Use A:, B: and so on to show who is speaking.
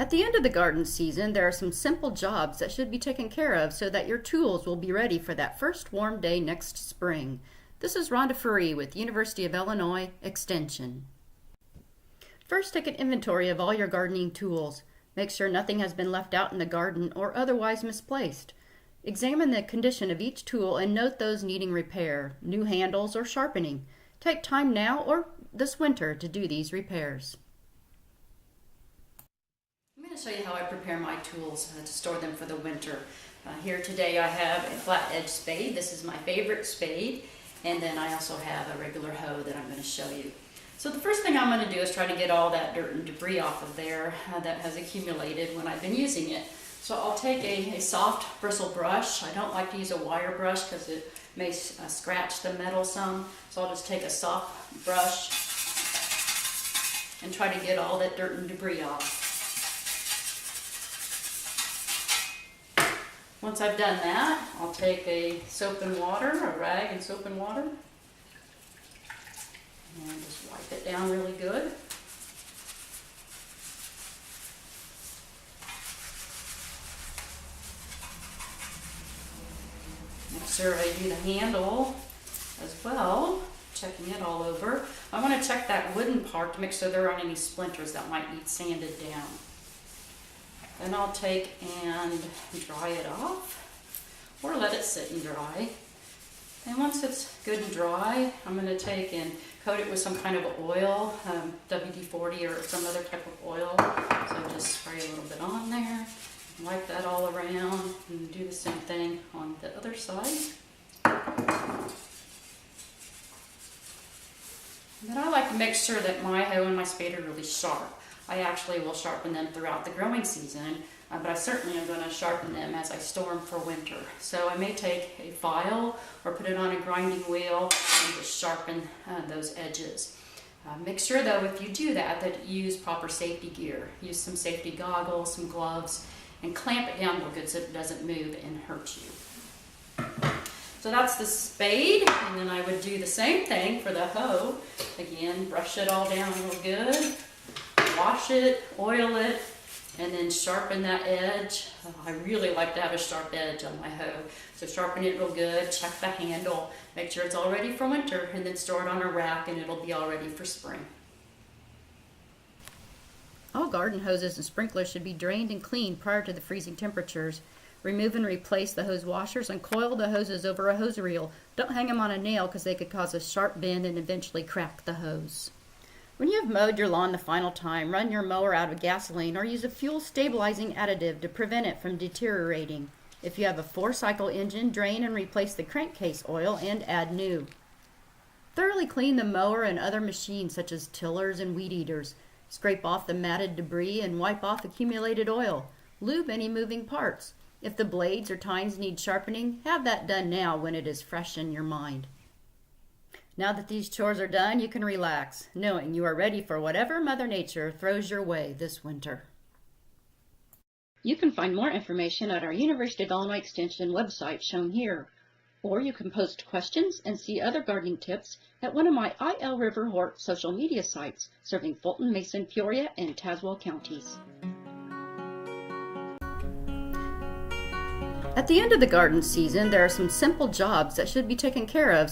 A: At the end of the garden season, there are some simple jobs that should be taken care of so that your tools will be ready for that first warm day next spring. This is Rhonda Ferree with University of Illinois Extension. First, take an inventory of all your gardening tools. Make sure nothing has been left out in the garden or otherwise misplaced. Examine the condition of each tool and note those needing repair, new handles, or sharpening. Take time now or this winter to do these repairs. I'm going to show you how I prepare my tools to store them for the winter. Here today I have a flat edge spade. This is my favorite spade. And then I also have a regular hoe that I'm going to show you. So the first thing I'm going to do is try to get all that dirt and debris off of there that has accumulated when I've been using it. So I'll take a soft bristle brush. I don't like to use a wire brush because it may scratch the metal some. So I'll just take a soft brush and try to get all that dirt and debris off. Once I've done that, I'll take a soap and water, a rag and soap and water, and just wipe it down really good. Make sure I do the handle as well, checking it all over. I want to check that wooden part to make sure there aren't any splinters that might need sanded down. Then I'll take and dry it off, or let it sit and dry. And once it's good and dry, I'm going to take and coat it with some kind of oil, WD-40 or some other type of oil. So just spray a little bit on there, wipe that all around, and do the same thing on the other side. And then I like to make sure that my hoe and my spade are really sharp. I actually will sharpen them throughout the growing season, but I certainly am going to sharpen them as I store them for winter. So I may take a file or put it on a grinding wheel and just sharpen those edges. Make sure though, if you do that, that you use proper safety gear. Use some safety goggles, some gloves, and clamp it down real good so it doesn't move and hurt you. So that's the spade, and then I would do the same thing for the hoe. Again, brush it all down real good. Wash it, oil it, and then sharpen that edge. I really like to have a sharp edge on my hoe. So sharpen it real good, check the handle, make sure it's all ready for winter, and then store it on a rack and it'll be all ready for spring. All garden hoses and sprinklers should be drained and cleaned prior to the freezing temperatures. Remove and replace the hose washers and coil the hoses over a hose reel. Don't hang them on a nail because they could cause a sharp bend and eventually crack the hose. When you have mowed your lawn the final time, run your mower out of gasoline or use a fuel stabilizing additive to prevent it from deteriorating. If you have a 4-cycle engine, drain and replace the crankcase oil and add new. Thoroughly clean the mower and other machines such as tillers and weed eaters. Scrape off the matted debris and wipe off accumulated oil. Lube any moving parts. If the blades or tines need sharpening, have that done now when it is fresh in your mind. Now that these chores are done, you can relax, knowing you are ready for whatever Mother Nature throws your way this winter. You can find more information at our University of Illinois Extension website shown here, or you can post questions and see other gardening tips at one of my IL River Hort social media sites serving Fulton, Mason, Peoria, and Tazewell counties. At the end of the garden season, there are some simple jobs that should be taken care of